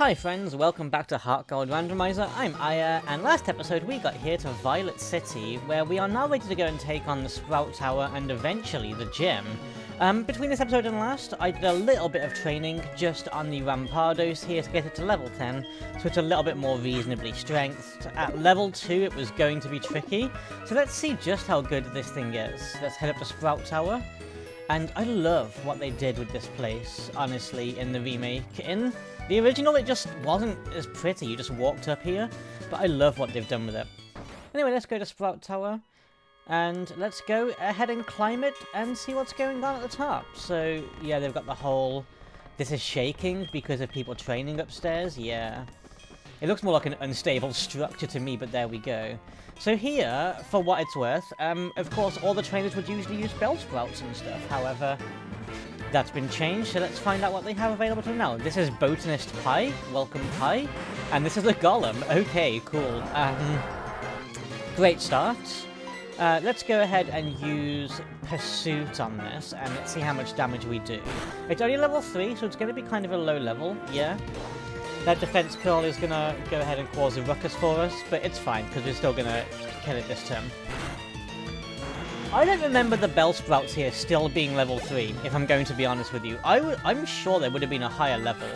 Hi friends, welcome back to Heart Gold Randomiser. I'm Aya, and last episode we got here to Violet City, where we are now ready to go and take on the Sprout Tower and eventually the gym. Between this episode and last, I did a little bit of training just on the Rampardos here to get it to level 10, so it's a little bit more reasonably strengthed. At level 2 it was going to be tricky, so let's see just how good this thing is. Let's head up to Sprout Tower. And I love what they did with this place, honestly, in the remake. In the original, it just wasn't as pretty, you just walked up here, but I love what they've done with it. Anyway, let's go to Sprout Tower, and let's go ahead and climb it and see what's going on at the top. So, yeah, they've got the whole... This is shaking because of people training upstairs, yeah. It looks more like an unstable structure to me, but there we go. So here, for what it's worth, of course, all the trainers would usually use Bellsprouts and stuff. However, that's been changed, so let's find out what they have available to them now. This is Botanist Pie, welcome Pie, and this is a Golem. Okay, cool. Great start. Let's go ahead and use Pursuit on this, and let's see how much damage we do. It's only level 3, so it's going to be kind of a low level, yeah. That defense curl is going to go ahead and cause a ruckus for us, but it's fine, because we're still going to kill it this turn. I don't remember the Bellsprouts here still being level 3, if I'm going to be honest with you. I'm sure there would have been a higher level,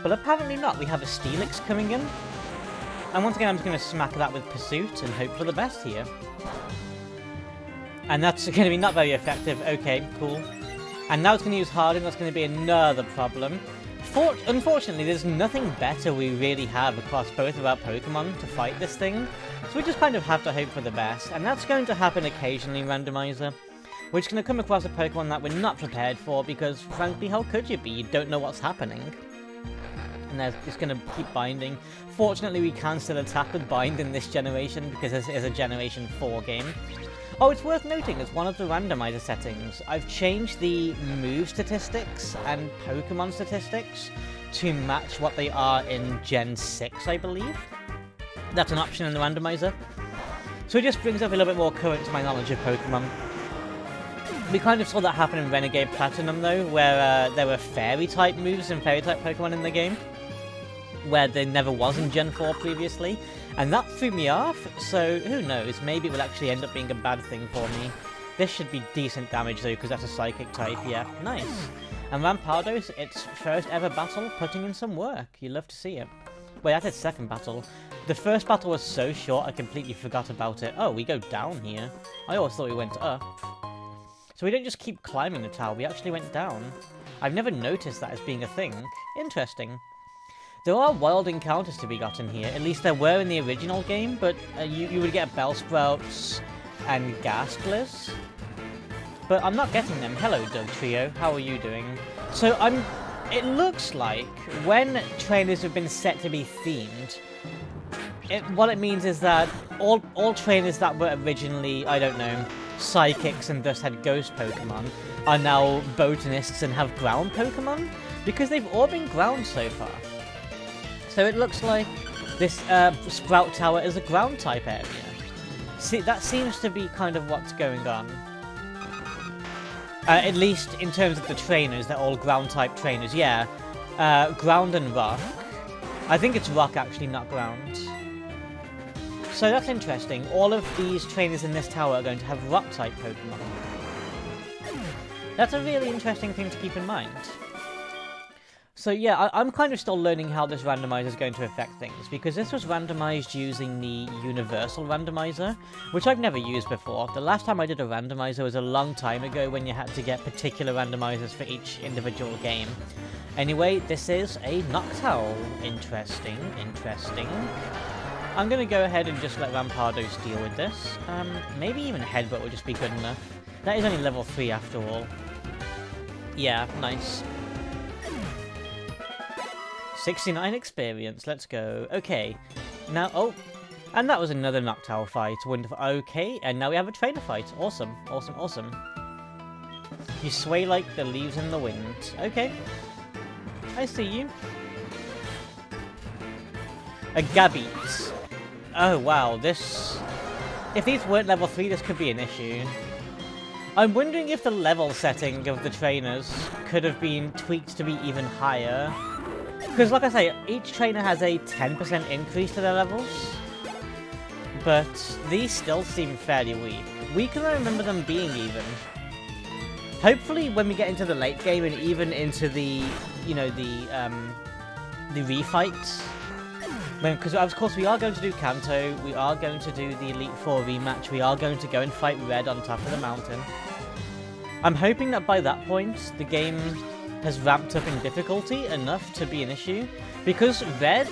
but apparently not. We have a Steelix coming in. And once again, I'm just going to smack that with Pursuit and hope for the best here. And that's going to be not very effective. Okay, cool. And now it's going to use Harden. That's going to be another problem. Unfortunately, there's nothing better we really have across both of our Pokemon to fight this thing, so we just kind of have to hope for the best, and that's going to happen occasionally, Randomiser. We're just going to come across a Pokemon that we're not prepared for, because frankly, how could you be? You don't know what's happening. And they're just going to keep binding. Fortunately, we can still attack with Bind in this generation, because this is a Generation 4 game. Oh, it's worth noting, as one of the randomizer settings, I've changed the move statistics and Pokemon statistics to match what they are in Gen 6, I believe. That's an option in the randomizer. So it just brings up a little bit more current to my knowledge of Pokemon. We kind of saw that happen in Renegade Platinum, though, where there were Fairy-type moves and Fairy-type Pokemon in the game, where there never was in Gen 4 previously. And that threw me off, so who knows, maybe it will actually end up being a bad thing for me. This should be decent damage though, because that's a Psychic type, yeah, nice. And Rampardos, its first ever battle, putting in some work, you love to see it. Wait, that's its second battle. The first battle was so short I completely forgot about it. Oh, we go down here. I always thought we went up. So we don't just keep climbing the tower, we actually went down. I've never noticed that as being a thing. Interesting. There are wild encounters to be gotten here, at least there were in the original game, but you would get Bellsprouts and Gastlers. But I'm not getting them. Hello, Dugtrio, how are you doing? So it looks like when trainers have been set to be themed, what it means is that all trainers that were originally, I don't know, Psychics and thus had Ghost Pokemon, are now Botanists and have Ground Pokemon, because they've all been Ground so far. So it looks like this Sprout Tower is a ground-type area. See, that seems to be kind of what's going on. At least in terms of the trainers, they're all ground-type trainers, yeah. Ground and Rock. I think it's Rock, actually, not Ground. So that's interesting. All of these trainers in this tower are going to have Rock-type Pokemon. That's a really interesting thing to keep in mind. So yeah, I'm kind of still learning how this randomizer is going to affect things, because this was randomized using the Universal Randomizer, which I've never used before. The last time I did a randomizer was a long time ago when you had to get particular randomizers for each individual game. Anyway, this is a Noctowl. Interesting, interesting. I'm going to go ahead and just let Rampardos deal with this. Maybe even Headbutt would just be good enough. That is only level 3 after all. Yeah, nice. 69 experience, let's go. Okay, now, oh, and that was another Noctowl fight, wonderful. Okay, and now we have a trainer fight. Awesome, awesome, awesome. You sway like the leaves in the wind. Okay, I see you. A Gabite. Oh wow, this... If these weren't level 3, this could be an issue. I'm wondering if the level setting of the trainers could have been tweaked to be even higher. Because, like I say, each trainer has a 10% increase to their levels. But these still seem fairly weak. Weaker than I remember them being, even. Hopefully, when we get into the late game and even into the, you know, the refights. Because, of course, we are going to do Kanto, we are going to do the Elite Four rematch, we are going to go and fight Red on top of the mountain. I'm hoping that by that point, the game has ramped up in difficulty enough to be an issue. Because Red,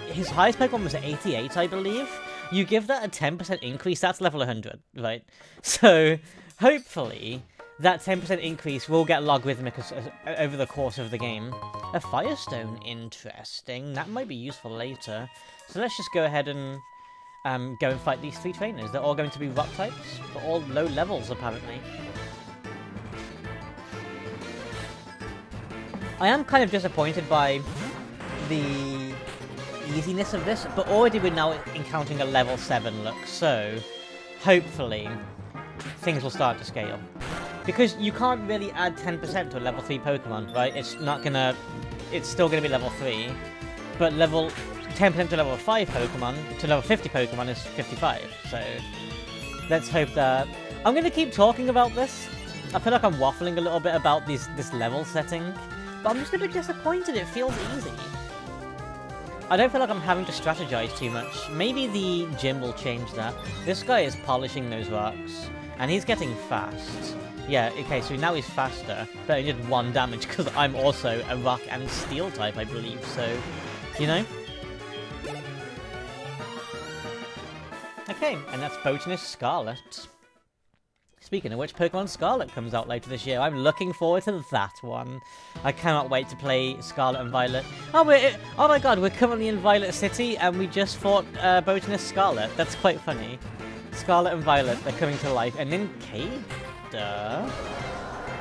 his highest Pokemon was 88, I believe. You give that a 10% increase, that's level 100, right? So, hopefully, that 10% increase will get logarithmic over the course of the game. A Firestone, interesting. That might be useful later. So let's just go ahead and go and fight these 3 trainers. They're all going to be rock types, but all low levels, apparently. I am kind of disappointed by the easiness of this, but already we're now encountering a level 7 look, so hopefully things will start to scale. Because you can't really add 10% to a level 3 Pokemon, right? It's still gonna be level 3, but 10% to level 5 Pokemon to level 50 Pokemon is 55, so let's hope that... I'm gonna keep talking about this. I feel like I'm waffling a little bit about this level setting, but I'm just a bit disappointed. It feels easy. I don't feel like I'm having to strategize too much. Maybe the gym will change that. This guy is polishing those rocks, and he's getting fast. Yeah, okay, so now he's faster, but he did 1 damage because I'm also a rock and steel type, I believe, so, you know? Okay, and that's Botanist Scarlet. Speaking of which, Pokemon Scarlet comes out later this year. I'm looking forward to that one. I cannot wait to play Scarlet and Violet. Oh my god, we're currently in Violet City, and we just fought Botanist Scarlet. That's quite funny. Scarlet and Violet, they're coming to life. And then Cada?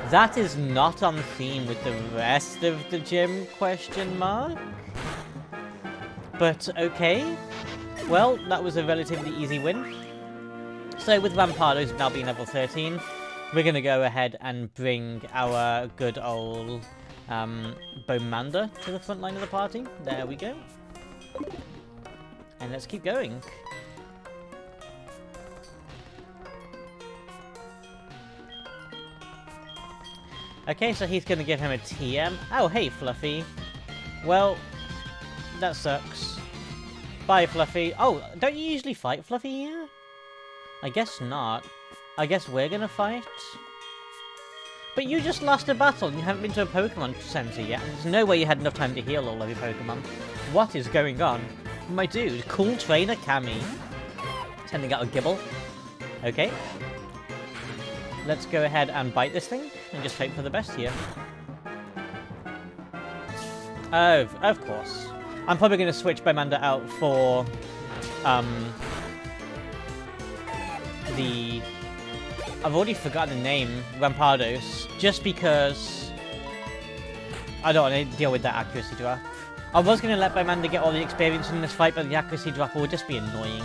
That is not on theme with the rest of the gym, question mark? But okay. Well, that was a relatively easy win. So with Rampardos now being level 13, we're going to go ahead and bring our good old Bomanda to the front line of the party. There we go. And let's keep going. Okay, so he's going to give him a TM. Oh, hey, Fluffy. Well, that sucks. Bye, Fluffy. Oh, don't you usually fight Fluffy here? I guess not. I guess we're gonna fight? But you just lost a battle and you haven't been to a Pokemon Center yet, and there's no way you had enough time to heal all of your Pokemon. What is going on? My dude, cool trainer Cammy. Sending out a Gibble. Okay. Let's go ahead and bite this thing, and just hope for the best here. Oh, of course. I'm probably gonna switch Bomanda out for, I've already forgotten the name, Rampardos, just because I don't want to deal with that accuracy drop. I was going to let Bomanda get all the experience in this fight, but the accuracy drop would just be annoying.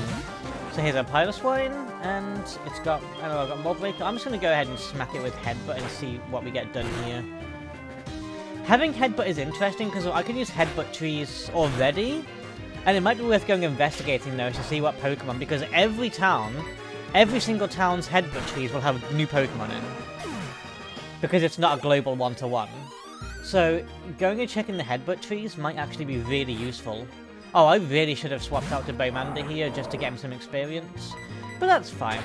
So here's our Piloswine, and it's got, I don't know, I've got Mob Breaker. I'm just going to go ahead and smack it with Headbutt and see what we get done here. Having Headbutt is interesting, because I can use Headbutt trees already, and it might be worth going investigating those to see what Pokemon, because every single town's Headbutt trees will have new Pokemon in. Because it's not a global one-to-one. So, going and checking the Headbutt trees might actually be really useful. Oh, I really should have swapped out to Bomanda here just to get him some experience. But that's fine.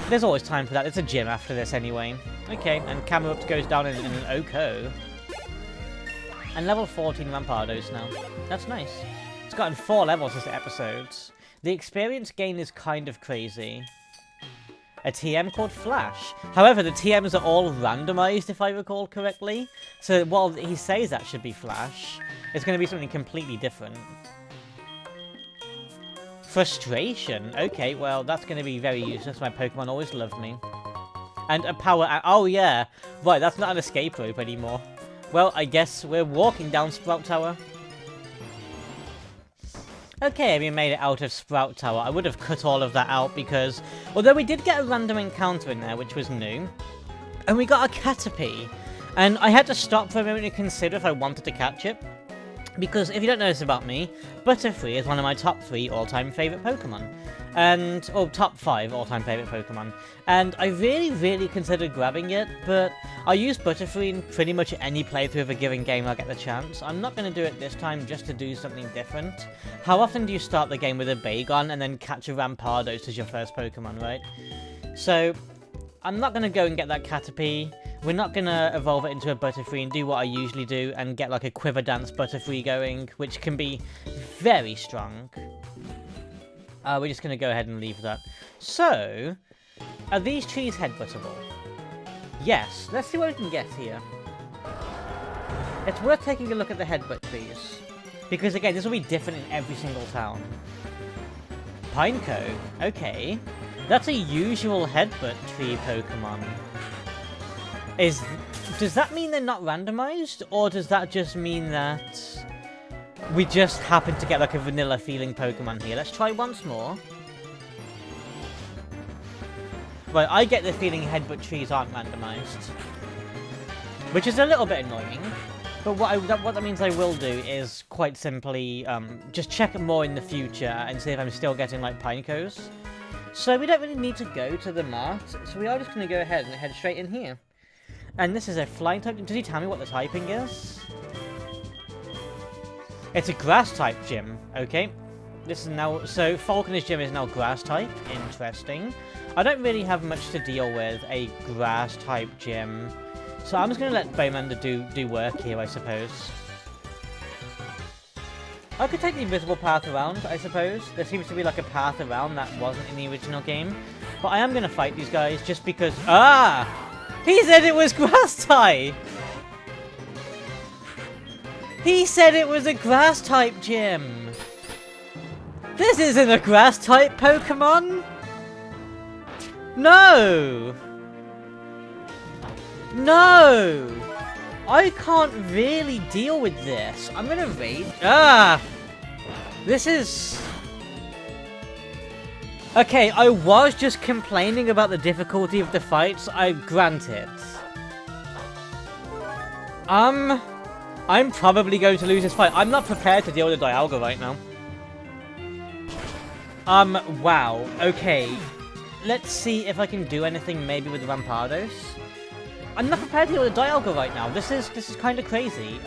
There's always time for that. It's a gym after this anyway. Okay, and Camerupt goes down in an Oko. And level 14 Rampardos now. That's nice. It's gotten 4 levels this episode. The experience gain is kind of crazy. A TM called Flash. However, the TMs are all randomized, if I recall correctly. So while he says that should be Flash, it's going to be something completely different. Frustration. Okay, well, that's going to be very useless. My Pokemon always loved me. And a power... Oh, yeah. Right, that's not an escape rope anymore. Well, I guess we're walking down Sprout Tower. Okay, we made it out of Sprout Tower. I would have cut all of that out because... Although we did get a random encounter in there, which was new. And we got a Caterpie. And I had to stop for a moment and consider if I wanted to catch it. Because if you don't know this about me, Butterfree is one of my top 3 all-time favourite Pokemon. Or top 5 all-time favourite Pokemon. And I really considered grabbing it, but I use Butterfree in pretty much any playthrough of a given game I get the chance. I'm not going to do it this time just to do something different. How often do you start the game with a Bagon and then catch a Rampardos as your first Pokemon, right? So, I'm not going to go and get that Caterpie. We're not going to evolve it into a Butterfree and do what I usually do and get like a Quiver Dance Butterfree going, which can be very strong. We're just going to go ahead and leave that. So, are these trees headbuttable? Yes. Let's see what we can get here. It's worth taking a look at the headbutt trees. Because again, this will be different in every single town. Pineco. Okay. That's a usual headbutt tree Pokemon. Does that mean they're not randomized? Or does that just mean that we just happen to get like a vanilla feeling Pokemon here? Let's try once more. Right, I get the feeling headbutt trees aren't randomized. Which is a little bit annoying. But what that means I will do is quite simply just check more in the future and see if I'm still getting like Pinecos. So we don't really need to go to the mart, so we are just going to go ahead and head straight in here. And this is a flying type. Does he tell me what the typing is? It's a grass type gym. Okay. This is now... So, Falconer's gym is now grass type. Interesting. I don't really have much to deal with a grass type gym. So I'm just going to let Bowmander do work here, I suppose. I could take the invisible path around, I suppose. There seems to be like a path around that wasn't in the original game. But I am going to fight these guys just because... Ah! He said it was grass type! He said it was a grass type gym! This isn't a grass type Pokemon! No! No! I can't really deal with this. I'm gonna rage. Ah! This is... Okay, I was just complaining about the difficulty of the fights, I grant it. I'm probably going to lose this fight. I'm not prepared to deal with a Dialga right now. Wow. Okay. Let's see if I can do anything maybe with Rampardos. I'm not prepared to deal with a Dialga right now. This is kind of crazy.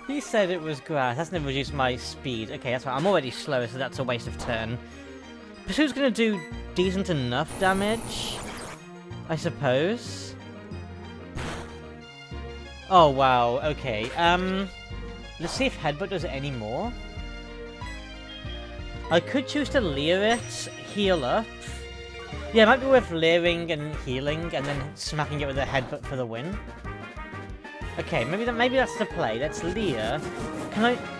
He said it was grass. That's gonna reduce my speed. Okay, that's fine. I'm already slow, so that's a waste of turn. Pursuit's gonna do decent enough damage, I suppose. Oh wow. Okay. Let's see if Headbutt does any more. I could choose to leer it, heal up. Yeah, it might be worth leering and healing, and then smacking it with a Headbutt for the win. Okay, maybe that's the play. Let's leer.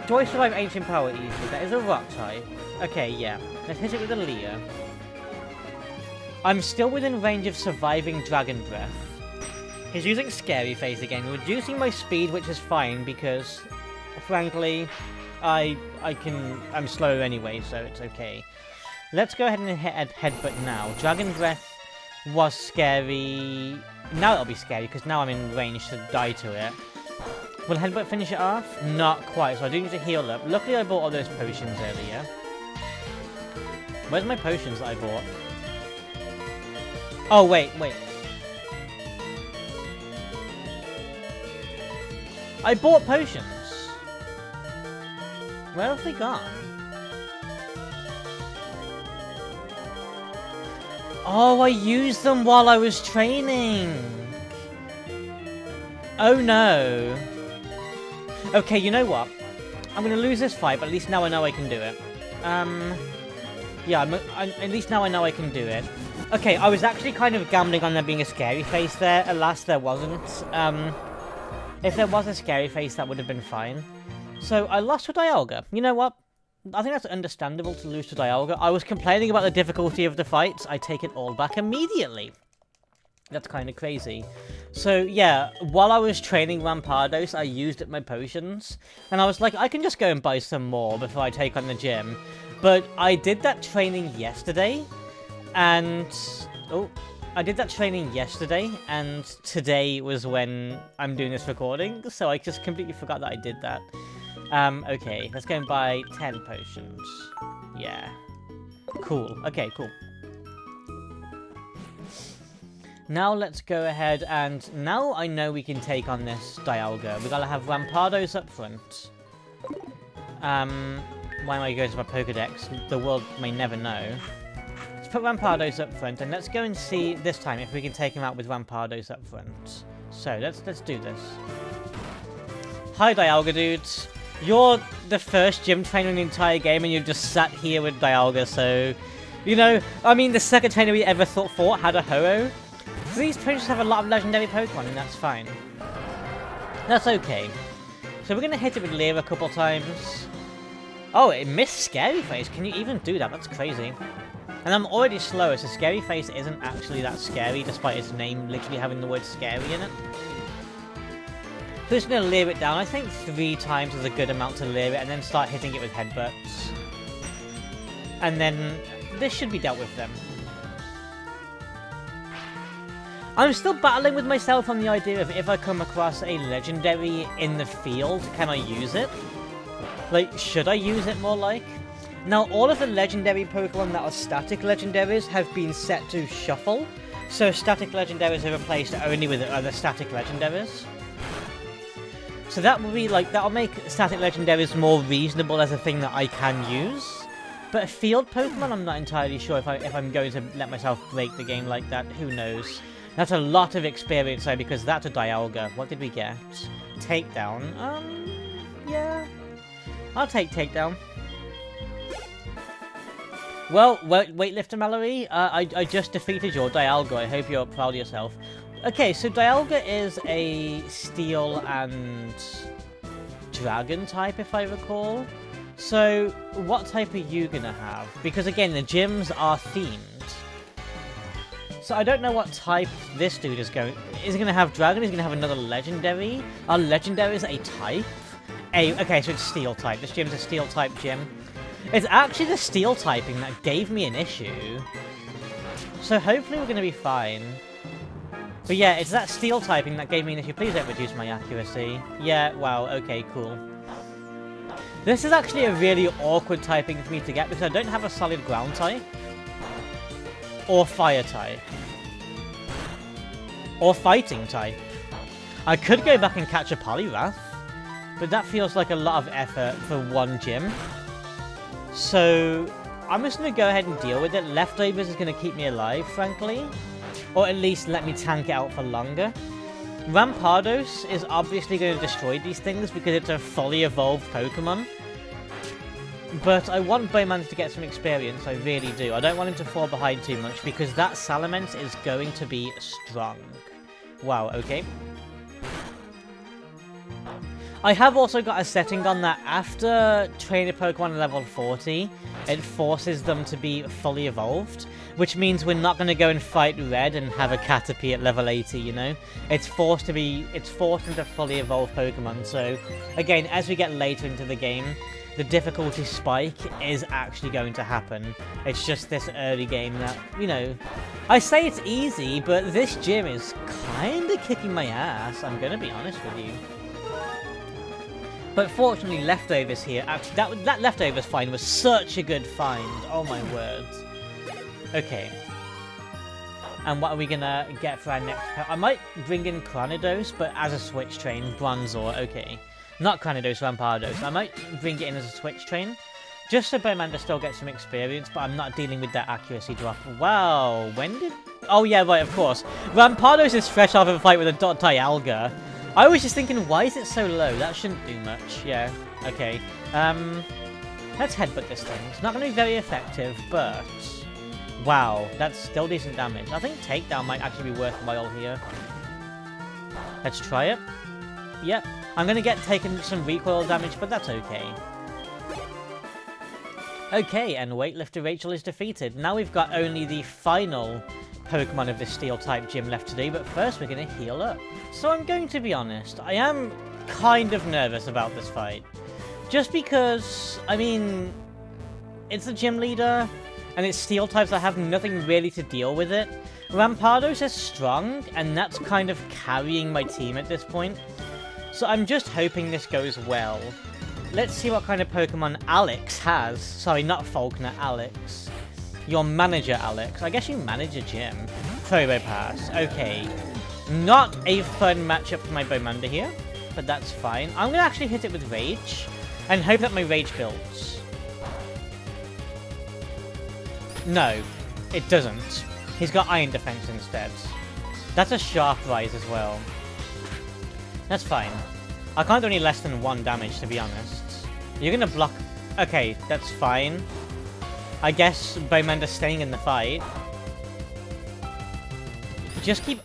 Do I survive Ancient Power easily? That is a rock type. Okay, yeah. Let's hit it with a leer. I'm still within range of surviving Dragon Breath. He's using Scary Face again, reducing my speed, which is fine because, frankly, I'm slow anyway, so it's okay. Let's go ahead and hit Headbutt now. Dragon Breath was scary. Now it'll be scary, because now I'm in range to die to it. Will Headbutt finish it off? Not quite, so I do need to heal up. Luckily I bought all those potions earlier. Where's my potions that I bought? Oh, wait. I bought potions. Where have they gone? Oh, I used them while I was training! Oh no! Okay, you know what? I'm gonna lose this fight, but at least now I know I can do it. Yeah, at least now I know I can do it. Okay, I was actually kind of gambling on there being a Scary Face there. Alas, there wasn't. If there was a Scary Face, that would have been fine. So, I lost to Dialga. You know what? I think that's understandable to lose to Dialga. I was complaining about the difficulty of the fights. I take it all back immediately. That's kind of crazy. So, yeah, while I was training Rampardos, I used up my potions. And I was like, I can just go and buy some more before I take on the gym. But I did that training yesterday. And... Oh, I did that training yesterday, and today was when I'm doing this recording, so I just completely forgot that I did that. Okay, let's go and buy 10 potions. Yeah. Cool. Okay, cool. Now let's go ahead and... Now I know we can take on this Dialga. We gotta have Rampardos up front. Why am I going to my Pokedex? The world may never know. Let's put Rampardos up front, and let's go and see this time if we can take him out with Rampardos up front. So, let's do this. Hi, Dialga dudes. You're the first gym trainer in the entire game, and you just sat here with Dialga, so... You know, I mean, the second trainer we ever fought had a Ho-Oh. So these trainers have a lot of legendary Pokemon, and that's fine. That's okay. So we're gonna hit it with Leer a couple times. Oh, it missed Scary Face. Can you even do that? That's crazy. And I'm already slower, so Scary Face isn't actually that scary, despite its name literally having the word scary in it. So just gonna Leer it down. I think 3 times is a good amount to Leer it, and then start hitting it with headbutts. And then this should be dealt with then. I'm still battling with myself on the idea of if I come across a legendary in the field, can I use it? Like, should I use it more like? Now, all of the legendary Pokemon that are static legendaries have been set to shuffle, so static legendaries are replaced only with other static legendaries. So that will be like, that'll make static legendaries more reasonable as a thing that I can use. But field Pokemon, I'm not entirely sure if I'm going to let myself break the game like that. Who knows? That's a lot of experience though, because that's a Dialga. What did we get? Takedown. Yeah. I'll take Takedown. Well, weightlifter Mallory, I just defeated your Dialga. I hope you're proud of yourself. Okay, so Dialga is a Steel and Dragon type, if I recall. So, what type are you gonna have? Because again, the gyms are themed. So I don't know what type this dude is going... Is he going to have Dragon? Is he going to have another Legendary? Are Legendaries a type? Okay, so it's Steel type. This gym's a Steel type gym. It's actually the Steel typing that gave me an issue. So hopefully we're going to be fine. But yeah, it's that Steel typing that gave me an issue. Please don't reduce my accuracy. Yeah, wow, okay, cool. This is actually a really awkward typing for me to get because I don't have a solid ground type. Or fire type. Or fighting type. I could go back and catch a Poliwrath, but that feels like a lot of effort for one gym. So, I'm just going to go ahead and deal with it. Leftovers is going to keep me alive, frankly. Or at least let me tank it out for longer. Rampardos is obviously going to destroy these things because it's a fully evolved Pokemon. But I want Bowman to get some experience, I really do. I don't want him to fall behind too much, because that Salamence is going to be strong. Wow, okay. I have also got a setting on that after training Pokemon level 40, it forces them to be fully evolved, which means we're not going to go and fight Red and have a Caterpie at level 80, you know? It's forced into fully evolved Pokemon, so again, as we get later into the game, the difficulty spike is actually going to happen. It's just this early game that, you know... I say it's easy, but this gym is kinda kicking my ass, I'm gonna be honest with you. But fortunately, Leftovers here... Actually, that Leftovers find was such a good find. Oh my words. Okay. And what are we gonna get for our next... I might bring in Cranidos, but as a switch train. Bronzor, okay. Not Cranidos, Rampardos. I might bring it in as a switch train. Just so Bowmander still gets some experience, but I'm not dealing with that accuracy drop. Wow, when did... Oh yeah, right, of course. Rampardos is fresh off of a fight with a Dialga. I was just thinking, why is it so low? That shouldn't do much. Yeah, okay. Let's headbutt this thing. It's not going to be very effective, but... Wow, that's still decent damage. I think Takedown might actually be worthwhile here. Let's try it. Yep. I'm going to get taken some recoil damage, but that's okay. Okay, and Weightlifter Rachel is defeated. Now we've got only the final Pokemon of this Steel-type gym left to do, but first we're going to heal up. So I'm going to be honest, I am kind of nervous about this fight. Just because, I mean, it's a gym leader, and it's Steel-types that have nothing really to deal with it. Rampardos is strong, and that's kind of carrying my team at this point. So I'm just hoping this goes well. Let's see what kind of Pokemon Alex has. Sorry, not Faulkner, Alex. Your manager, Alex. I guess you manage a gym. Probopass. Okay. Not a fun matchup for my Bowmander here, but that's fine. I'm going to actually hit it with Rage, and hope that my Rage builds. No, it doesn't. He's got Iron Defense instead. That's a Sharp Rise as well. That's fine. I can't do any less than 1 damage, to be honest. You're gonna block... Okay, that's fine. I guess Bowmander's staying in the fight. Just keep...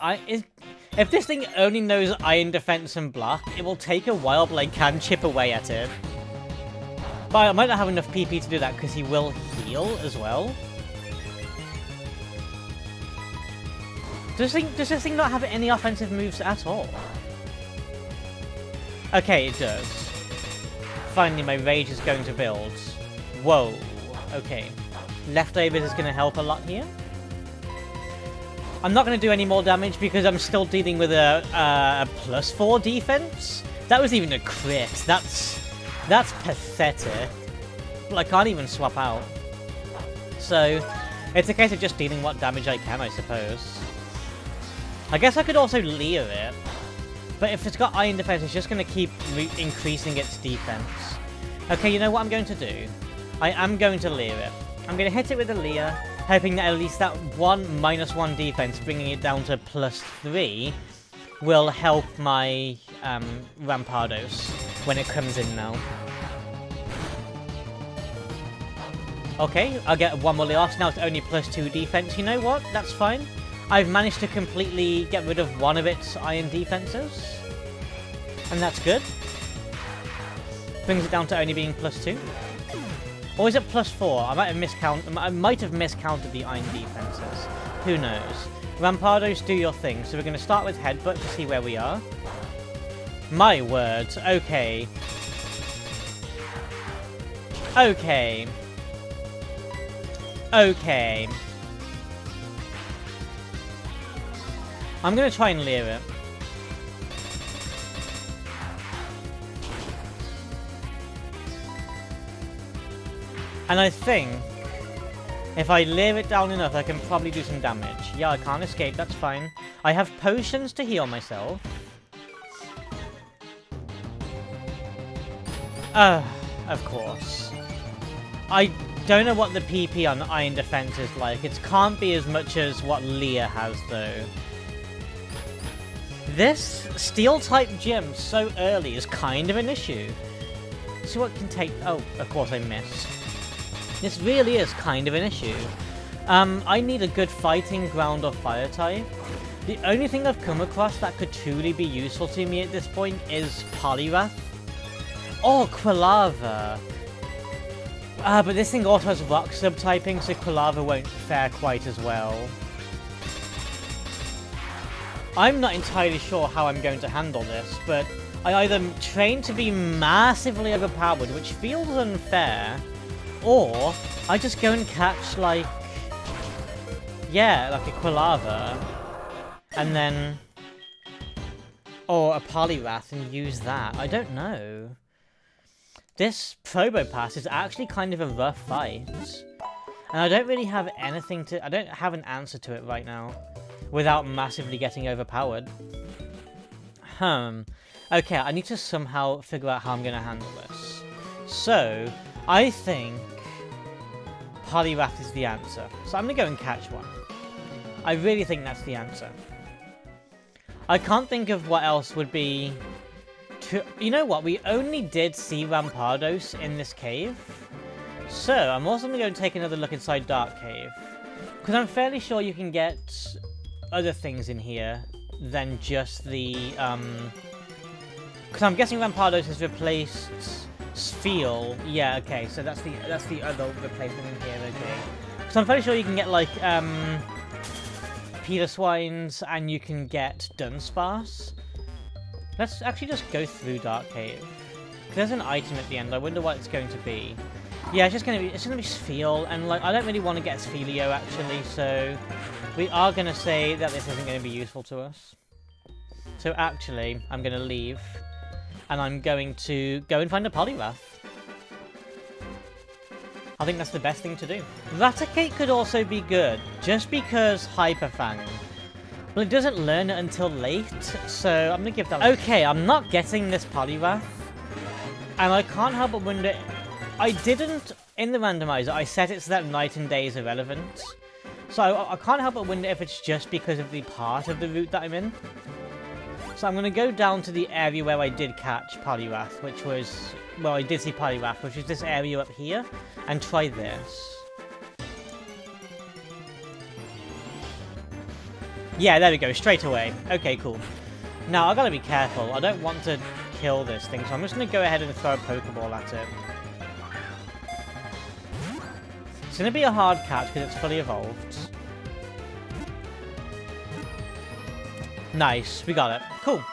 If this thing only knows Iron Defense and Block, it will take a while, but I can chip away at it. But I might not have enough PP to do that, because he will heal as well. Does this thing not have any offensive moves at all? Okay, it does. Finally, my Rage is going to build. Whoa. Okay. Leftovers is going to help a lot here. I'm not going to do any more damage because I'm still dealing with a +4 defense. That was even a crit. That's pathetic. Well, I can't even swap out. So, it's a case of just dealing what damage I can, I suppose. I guess I could also Leer it. But if it's got Iron Defense, it's just going to keep increasing its defense. Okay, you know what I'm going to do? I am going to Leer it. I'm going to hit it with a Leer, hoping that at least that -1 defense, bringing it down to +3, will help my Rampardos when it comes in now. Okay, I'll get 1 more Leer, so now it's only +2 defense. You know what? That's fine. I've managed to completely get rid of one of its iron defenses. And that's good. Brings it down to only being +2. Or is it +4? I might have miscounted the iron defenses. Who knows? Rampardos, do your thing. So we're going to start with Headbutt to see where we are. My words. Okay. Okay. Okay. I'm going to try and Leer it. And I think if I Leer it down enough, I can probably do some damage. Yeah, I can't escape, that's fine. I have potions to heal myself. Of course. I don't know what the PP on Iron Defense is like. It can't be as much as what Leer has, though. This Steel-type gym so early is kind of an issue. See what can take... Oh, of course I missed. This really is kind of an issue. I need a good fighting ground or fire type. The only thing I've come across that could truly be useful to me at this point is Poliwrath. Or Quilava. But this thing also has rock subtyping, so Quilava won't fare quite as well. I'm not entirely sure how I'm going to handle this, but I either train to be massively overpowered, which feels unfair, or I just go and catch, like... Yeah, like a Quilava. And then... Or a Poliwrath and use that. I don't know. This Probopass is actually kind of a rough fight. And I don't really have anything to... I don't have an answer to it right now. Without massively getting overpowered. Okay, I need to somehow figure out how I'm going to handle this. So, I think Poliwrath is the answer. So I'm going to go and catch one. I really think that's the answer. I can't think of what else would be... You know what? We only did see Rampardos in this cave. So, I'm also going to go and take another look inside Dark Cave. Because I'm fairly sure you can get other things in here than just the, because I'm guessing Rampardos has replaced Spheal. Yeah, okay, so that's the other replacement in here, okay. Because I'm fairly sure you can get, like, Piloswines, and you can get Dunsparce. Let's actually just go through Dark Cave. There's an item at the end, I wonder what it's going to be. Yeah, it's gonna be Sfeel, and like I don't really want to get Sphelio actually, so we are gonna say that this isn't gonna be useful to us. So actually, I'm gonna leave, and I'm going to go and find a Poliwrath. I think that's the best thing to do. Raticate could also be good, just because Hyper Fang. Well, it doesn't learn it until late, so I'm gonna give that. Okay, I'm not getting this Poliwrath, and I can't help but wonder. I didn't, in the randomizer, I set it so that night and day is irrelevant. So I can't help but wonder if it's just because of the part of the route that I'm in. So I'm going to go down to the area where I did catch Poliwrath, which was, well, I did see Poliwrath, which is this area up here, and try this. Yeah, there we go, straight away. Okay, cool. Now, I've got to be careful. I don't want to kill this thing, so I'm just going to go ahead and throw a Pokeball at it. It's going to be a hard catch because it's fully evolved. Nice, we got it. Cool.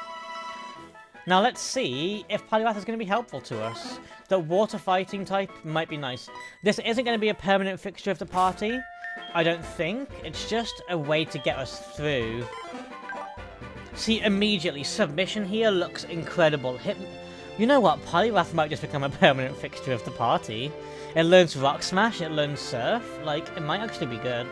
Now let's see if Poliwrath is going to be helpful to us. The water fighting type might be nice. This isn't going to be a permanent fixture of the party, I don't think. It's just a way to get us through. See, immediately, submission here looks incredible. You know what? Poliwrath might just become a permanent fixture of the party. It learns Rock Smash, it learns Surf. Like, it might actually be good.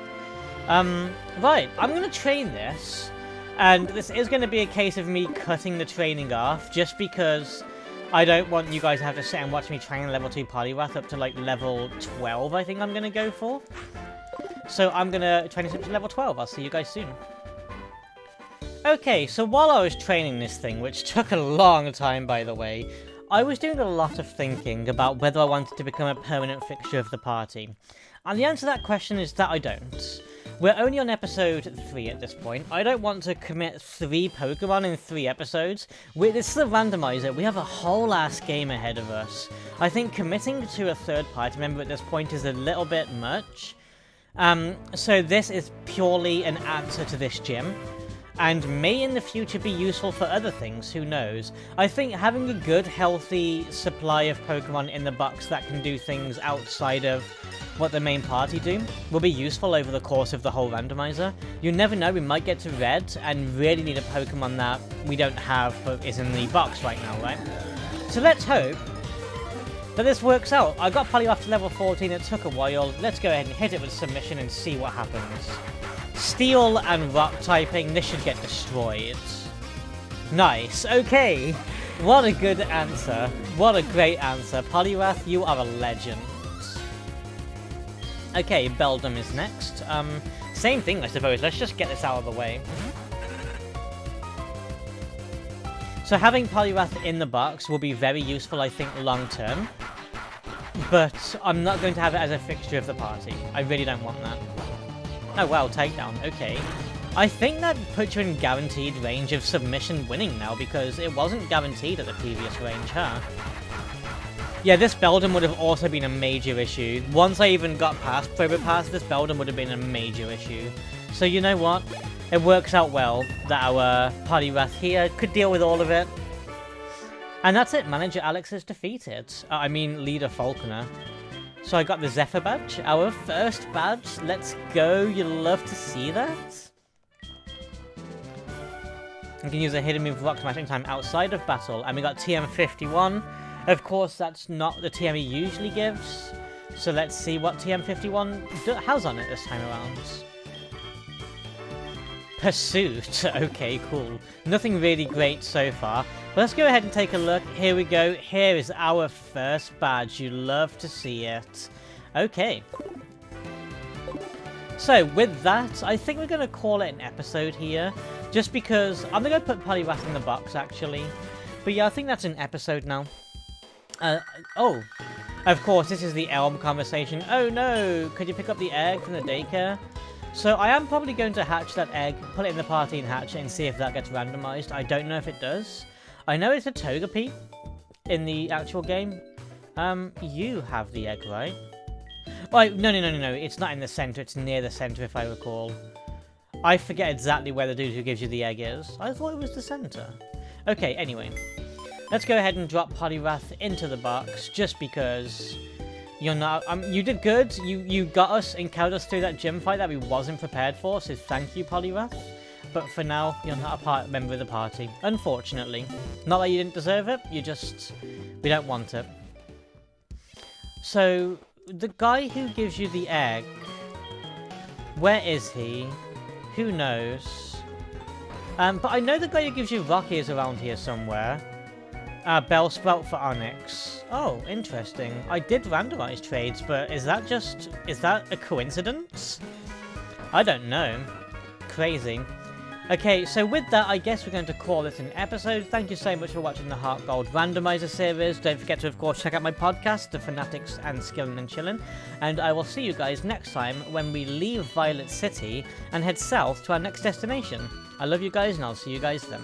Right, I'm going to train this. And this is going to be a case of me cutting the training off, just because I don't want you guys to have to sit and watch me train level 2 Poliwrath up to, like, level 12, I think I'm going to go for. So I'm going to train this up to level 12. I'll see you guys soon. Okay, so while I was training this thing, which took a long time, by the way, I was doing a lot of thinking about whether I wanted to become a permanent fixture of the party. And the answer to that question is that I don't. We're only on episode 3 at this point. I don't want to commit 3 Pokemon in 3 episodes. This is a randomizer. We have a whole ass game ahead of us. I think committing to a third party member at this point is a little bit much. So this is purely an answer to this gym. And may in the future be useful for other things, who knows. I think having a good, healthy supply of Pokemon in the box that can do things outside of what the main party do will be useful over the course of the whole randomizer. You never know, we might get to Red and really need a Pokemon that we don't have but is in the box right now, right? So let's hope that this works out. I got Poliwrath to level 14, it took a while. Let's go ahead and hit it with submission and see what happens. Steel and rock typing, this should get destroyed. Nice, okay. What a good answer. What a great answer. Poliwrath, you are a legend. Okay, Beldum is next. Same thing, I suppose. Let's just get this out of the way. So having Poliwrath in the box will be very useful, I think, long term. But I'm not going to have it as a fixture of the party. I really don't want that. Oh wow, takedown, okay. I think that puts you in guaranteed range of submission winning now, because it wasn't guaranteed at the previous range, huh? Yeah, this Beldum would have also been a major issue. Once I even got past Probopass, this Beldum would have been a major issue. So you know what? It works out well that our Poliwrath here could deal with all of it. And that's it, Manager Alex is defeated. Leader Falconer. So I got the Zephyr badge, our first badge. Let's go, you'll love to see that. You can use a hidden move Rock Smash anytime outside of battle. And we got TM51. Of course, that's not the TM he usually gives. So let's see what TM51 has on it this time around. Pursuit. Okay, cool. Nothing really great so far. But let's go ahead and take a look. Here we go. Here is our first badge. You love to see it. Okay. So, with that, I think we're going to call it an episode here. Just because I'm going to put Poliwrath in the box, actually. But yeah, I think that's an episode now. Oh. Of course, this is the Elm conversation. Oh no! Could you pick up the egg from the daycare? So I am probably going to hatch that egg, put it in the party and hatch it and see if that gets randomized. I don't know if it does. I know it's a Togepi in the actual game. You have the egg, right? Oh, no. It's not in the center. It's near the center, if I recall. I forget exactly where the dude who gives you the egg is. I thought it was the center. Okay, anyway. Let's go ahead and drop Poliwrath into the box, just because You're not. You did good. You got us and carried us through that gym fight that we wasn't prepared for. So thank you, Poliwrath. But for now, you're not a member of the party. Unfortunately, not that you didn't deserve it. We don't want it. So the guy who gives you the egg, where is he? Who knows? But I know the guy who gives you Rocky is around here somewhere. Bellsprout for Onyx. Oh, interesting. I did randomize trades, but is that a coincidence? I don't know. Crazy. Okay, so with that, I guess we're going to call it an episode. Thank you so much for watching the Heart Gold Randomiser series. Don't forget to, of course, check out my podcast, The Fanatics and Skillin' and Chillin'. And I will see you guys next time when we leave Violet City and head south to our next destination. I love you guys, and I'll see you guys then.